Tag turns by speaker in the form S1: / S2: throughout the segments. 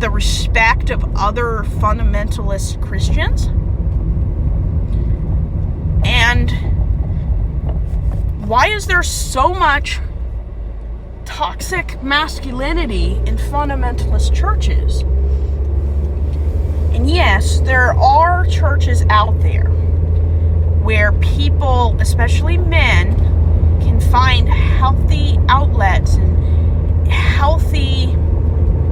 S1: the respect of other fundamentalist Christians. And why is there so much toxic masculinity in fundamentalist churches? And yes, there are churches out there where people, especially men, can find healthy outlets and healthy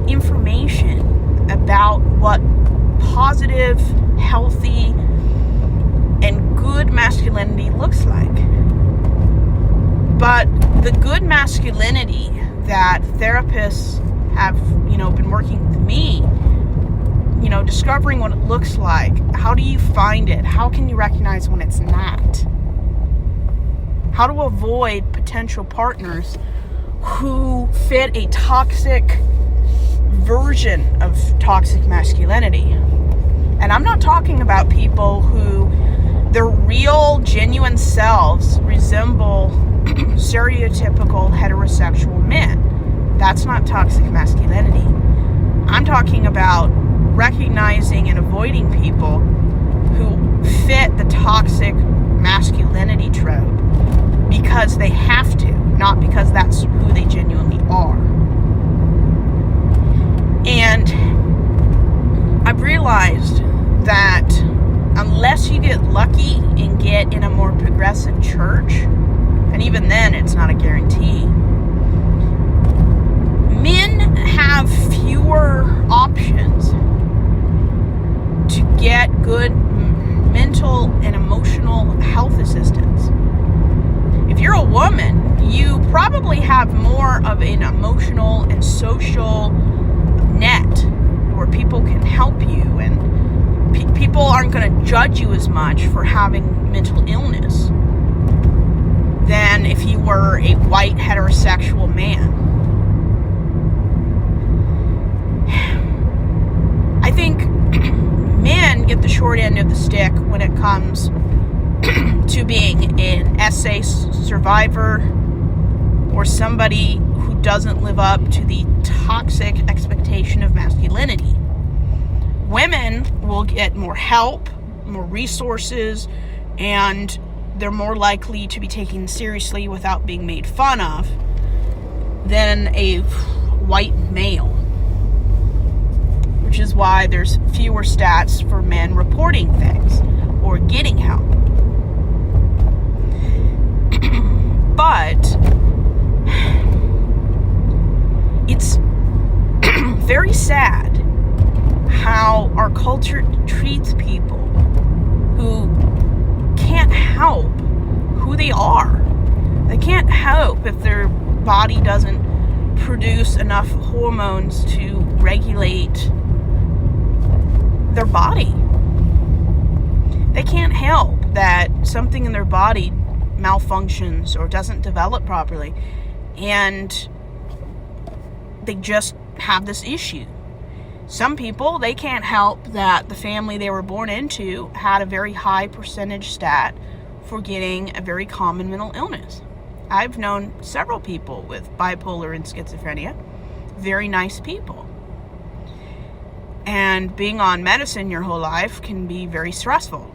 S1: information about what positive, healthy, and good masculinity looks like. But the good masculinity that therapists have, been working with me, discovering what it looks like, how do you find it? How can you recognize when it's not? How to avoid potential partners who fit a toxic version of toxic masculinity. And I'm not talking about people who their real, genuine selves resemble stereotypical heterosexual men. That's not toxic masculinity. I'm talking about recognizing and avoiding people who fit the toxic masculinity trope because they have to, not because that's who they genuinely are. And I've realized that unless you get lucky and get in a more progressive church, and even then it's not a guarantee, men have fewer options to get good mental and emotional health assistance. If you're a woman, you probably have more of an emotional and social net where people can help you, and people aren't going to judge you as much for having mental illness than if you were a white heterosexual man. I think men get the short end of the stick when it comes to being an essay survivor or somebody who doesn't live up to the toxic expectation of masculinity. Women will get more help, more resources, and they're more likely to be taken seriously without being made fun of than a white male. Which is why there's fewer stats for men reporting things or getting help. But it's very sad how our culture treats people who can't help who they are. They can't help if their body doesn't produce enough hormones to regulate their body. They can't help that something in their body malfunctions or doesn't develop properly, and they just have this issue. Some people, they can't help that the family they were born into had a very high percentage stat for getting a very common mental illness. I've known several people with bipolar and schizophrenia, very nice people. And being on medicine your whole life can be very stressful.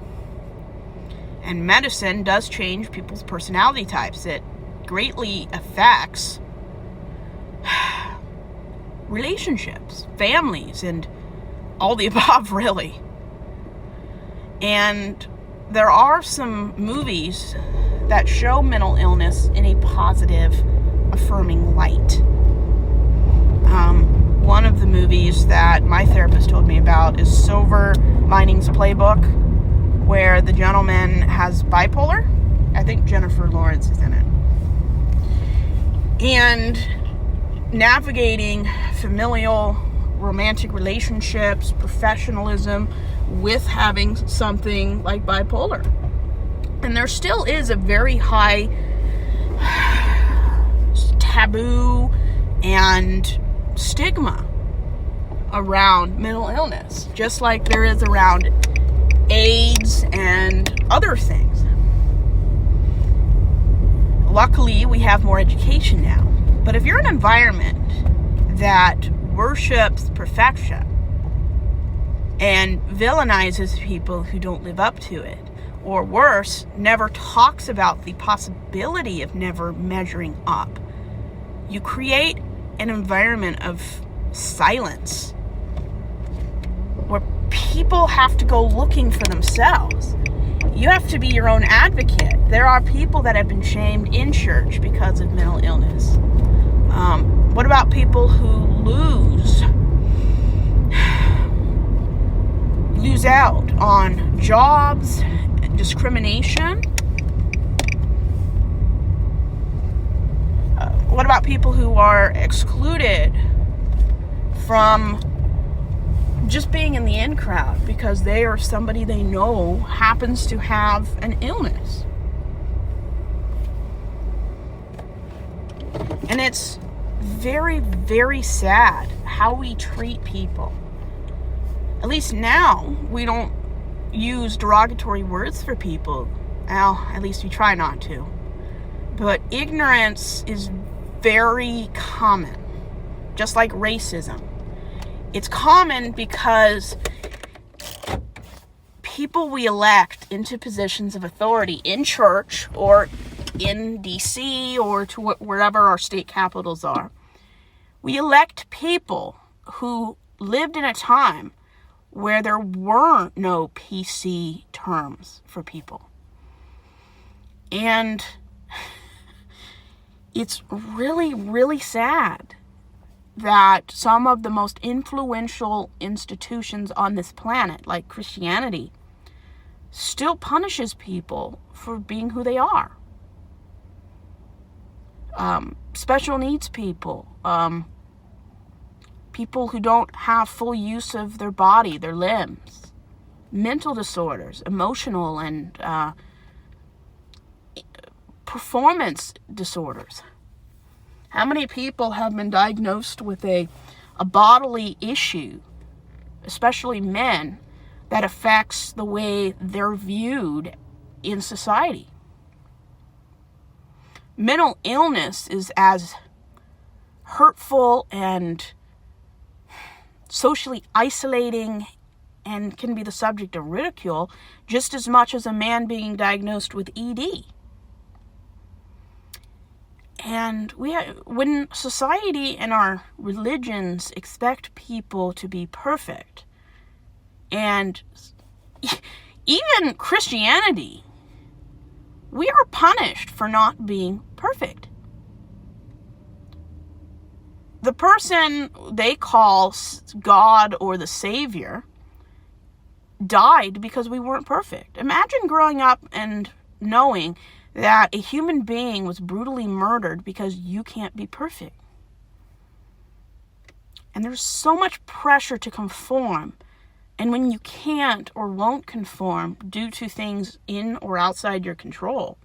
S1: And medicine does change people's personality types. It greatly affects relationships, families, and all the above, really. And there are some movies that show mental illness in a positive, affirming light. One of the movies that my therapist told me about is Silver Linings Playbook, where the gentleman has bipolar. I think Jennifer Lawrence is in it. And navigating familial, romantic relationships, professionalism with having something like bipolar. And there still is a very high taboo and stigma around mental illness, just like there is around AIDS and other things. Luckily, we have more education now. But if you're in an environment that worships perfection and villainizes people who don't live up to it. Or worse, never talks about the possibility of never measuring up. You create an environment of silence where people have to go looking for themselves. You have to be your own advocate. There are people that have been shamed in church because of mental illness. What about people who lose out on jobs, discrimination? What about people who are excluded from just being in the in crowd because they or somebody they know happens to have an illness? And it's very, very sad how we treat people. At least now, we don't use derogatory words for people. Well, at least we try not to. But ignorance is very common, just like racism. It's common because people we elect into positions of authority in church or in DC or to wherever our state capitals are, we elect people who lived in a time where there were no PC terms for people. And it's really, really sad that some of the most influential institutions on this planet, like Christianity, still punishes people for being who they are. Special needs people, people who don't have full use of their body, their limbs, mental disorders, emotional and performance disorders. How many people have been diagnosed with a bodily issue, especially men, that affects the way they're viewed in society? Mental illness is as hurtful and socially isolating and can be the subject of ridicule just as much as a man being diagnosed with ED. And when society and our religions expect people to be perfect, and even Christianity, we are punished for not being perfect. The person they call God or the Savior died because we weren't perfect. Imagine growing up and knowing that a human being was brutally murdered because you can't be perfect. And there's so much pressure to conform. And when you can't or won't conform due to things in or outside your control,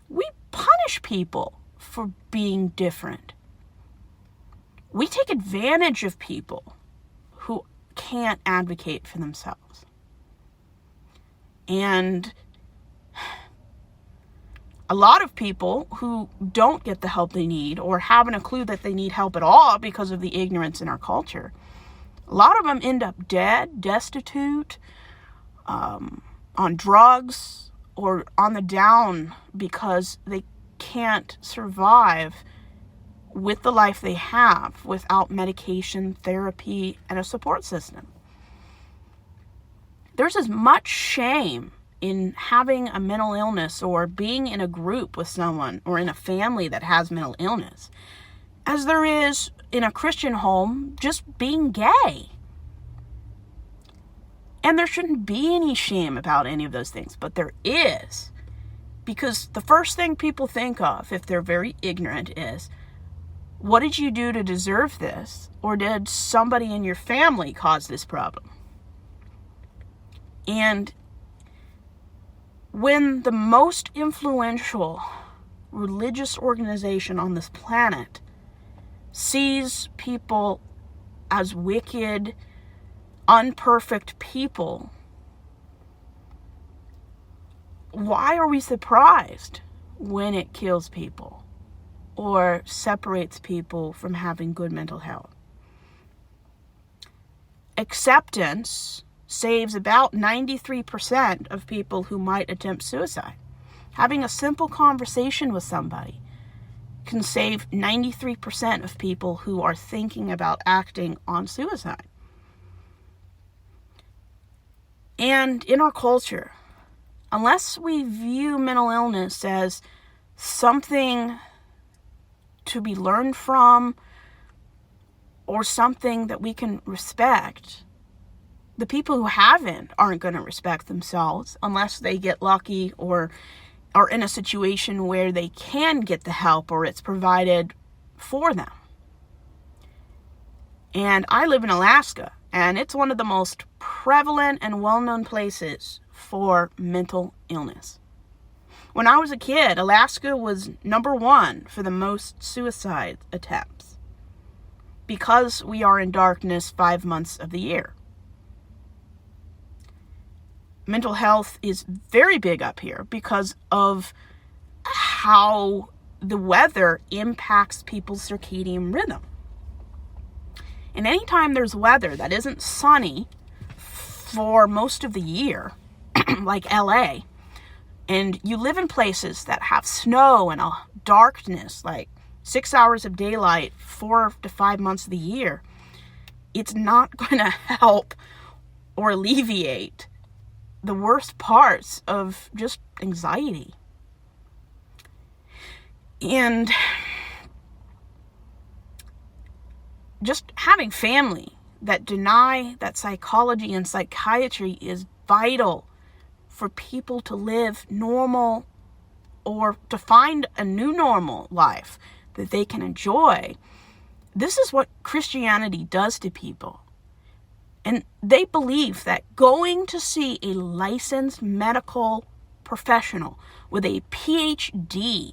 S1: we punish people for being different. We take advantage of people who can't advocate for themselves. And a lot of people who don't get the help they need or haven't a clue that they need help at all because of the ignorance in our culture, a lot of them end up dead, destitute, on drugs, or on the down because they can't survive with the life they have without medication, therapy, and a support system. There's as much shame in having a mental illness or being in a group with someone or in a family that has mental illness as there is in a Christian home just being gay. And there shouldn't be any shame about any of those things, but there is. Because the first thing people think of, if they're very ignorant, is, what did you do to deserve this? Or did somebody in your family cause this problem? And when the most influential religious organization on this planet sees people as wicked, unperfect people, why are we surprised when it kills people or separates people from having good mental health? acceptance saves about 93% of people who might attempt suicide. Having a simple conversation with somebody can save 93% of people who are thinking about acting on suicide. And in our culture, unless we view mental illness as something to be learned from or something that we can respect, the people who haven't aren't going to respect themselves unless they get lucky or are in a situation where they can get the help or it's provided for them. And I live in Alaska, and it's one of the most prevalent and well-known places for mental illness. When I was a kid, Alaska was number 1 for the most suicide attempts because we are in darkness 5 months of the year. Mental health is very big up here because of how the weather impacts people's circadian rhythm. And anytime there's weather that isn't sunny for most of the year, like LA, and you live in places that have snow and a darkness, like 6 hours of daylight, 4 to 5 months of the year, it's not going to help or alleviate the worst parts of just anxiety. And just having family that deny that psychology and psychiatry is vital for people to live normal or to find a new normal life that they can enjoy. This is what Christianity does to people. And they believe that going to see a licensed medical professional with a PhD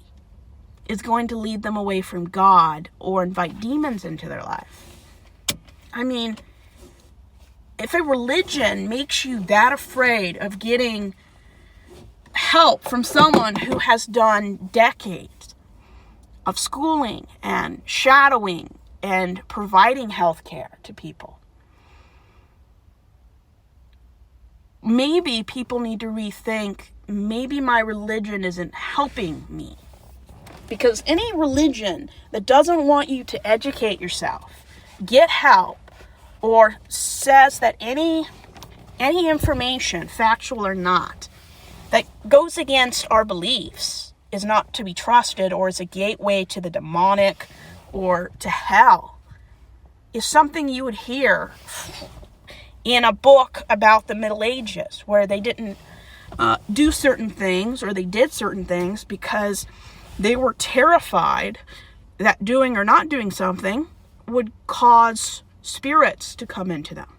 S1: is going to lead them away from God or invite demons into their life. I mean, if a religion makes you that afraid of getting help from someone who has done decades of schooling and shadowing and providing health care to people, maybe people need to rethink, maybe my religion isn't helping me. Because any religion that doesn't want you to educate yourself, get help, or says that any information, factual or not, that goes against our beliefs is not to be trusted or is a gateway to the demonic or to hell, is something you would hear in a book about the Middle Ages, where they didn't do certain things or they did certain things because they were terrified that doing or not doing something would cause spirits to come into them.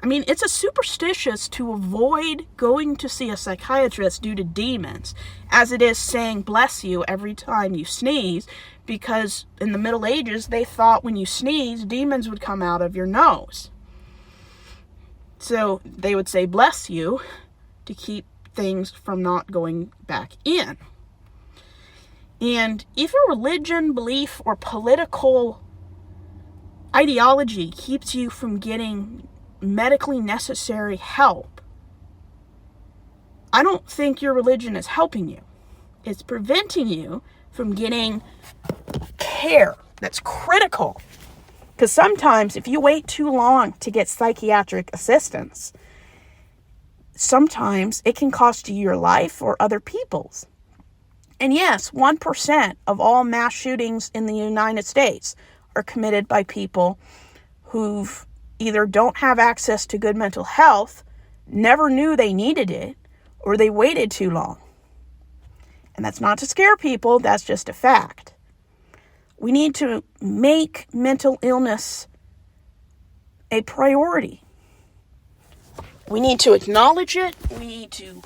S1: I mean, it's a superstitious to avoid going to see a psychiatrist due to demons, as it is saying bless you every time you sneeze, because in the Middle Ages, they thought when you sneeze, demons would come out of your nose. So they would say bless you to keep things from not going back in. And if a religion, belief, or political ideology keeps you from getting medically necessary help, I don't think your religion is helping you. It's preventing you from getting care that's critical. Because sometimes if you wait too long to get psychiatric assistance, sometimes it can cost you your life or other people's. And yes, 1% of all mass shootings in the United States are committed by people who've either don't have access to good mental health, never knew they needed it, or they waited too long. And that's not to scare people, that's just a fact. We need to make mental illness a priority. We need to acknowledge it. We need to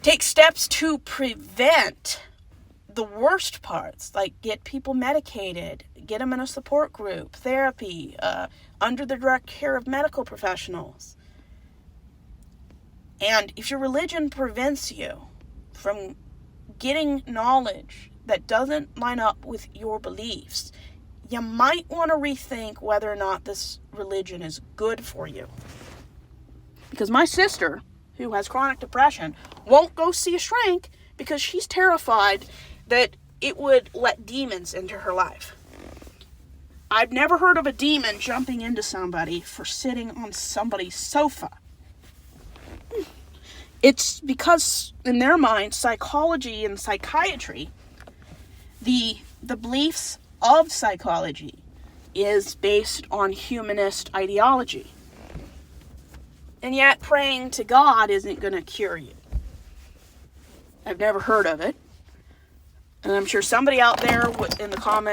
S1: take steps to prevent the worst parts, like get people medicated, get them in a support group, therapy, under the direct care of medical professionals. And if your religion prevents you from getting knowledge that doesn't line up with your beliefs, you might want to rethink whether or not this religion is good for you. Because my sister, who has chronic depression, won't go see a shrink because she's terrified that it would let demons into her life. I've never heard of a demon jumping into somebody for sitting on somebody's sofa. It's because, in their mind, psychology and psychiatry, the beliefs of psychology is based on humanist ideology. And yet, praying to God isn't going to cure you. I've never heard of it. And I'm sure somebody out there in the comments